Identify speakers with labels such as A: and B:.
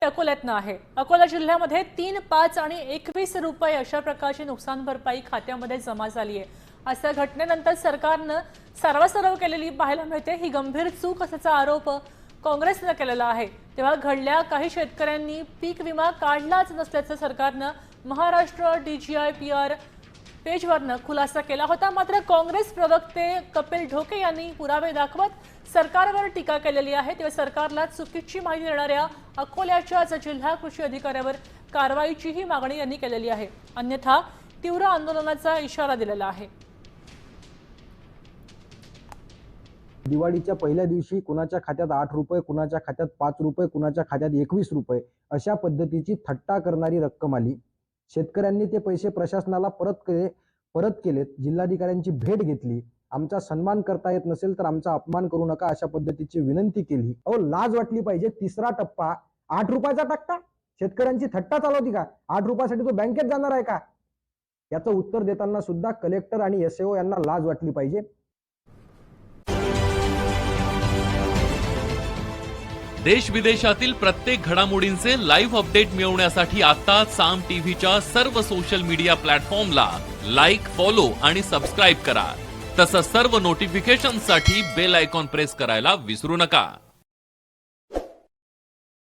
A: अकोल्यातनं आहे। अकोला जिल्ह्यामध्ये 3, 5 आणि 21 रुपये अशा प्रकारची नुकसान भरपाई खात्यामध्ये जमा झाली आहे। अशा घटनेनंतर सरकारनं सर्वसर्व केलेली पाहायला मिळते। ही गंभीर चूक असल्याचा आरोप काँग्रेसने केलेला आहे। तेव्हा घडल्या काही शेतकऱ्यांनी पीक विमा काढलाच नसल्याचं सरकारनं महाराष्ट्र DGIPR पेजवरनं खुलासा केला होता। मात्र काँग्रेस प्रवक्ते कपिल ढोके यांनी पुरावे दाखवत सरकारवर टीका केलेली आहे। तेव्हा सरकारला चुकीची माहिती देणाऱ्या अकोल्याच्या जिल्हा कृषी अधिकाऱ्यावर कारवाईचीही मागणी यांनी केलेली आहे। अन्यथा तीव्र आंदोलनाचा इशारा दिलेला आहे।
B: दिवाळीच्या पहिल्या दिवशी कुणाच्या खात्यात 8 रुपये, कुणाच्या खात्यात 5 रुपये, कुणाच्या खात्यात 21 रुपये अशा पद्धतीची थट्टा करणारी रक्कम आली। शेतकऱ्यांनी ते पैसे प्रशासनाला परत केलेत। जिल्हाधिकाऱ्यांची भेट घेतली। आमचा सन्मान करता येत नसेल तर आमचा अपमान करू नका अशा पद्धतीची विनंती केली। लाज वाटली पाहिजे। तिसरा टप्पा 8 रुपयाचा टक्का शेतकऱ्यांची थट्टा चालवती का? 8 रुपयासाठी तो बँकेत जाणार आहे का? याचं उत्तर देताना सुद्धा कलेक्टर आणि SAO यांना लाज वाटली पाहिजे।
C: देश विदेशातील प्रत्येक घडामोडींचे लाईव्ह अपडेट मिळवण्यासाठी आता साम टीव्हीच्या सर्व सोशल मीडिया प्लॅटफॉर्मला लाईक, फॉलो आणि सबस्क्राईब करा। तसंच सर्व नोटिफिकेशनसाठी बेल आयकॉन प्रेस करायला विसरू नका।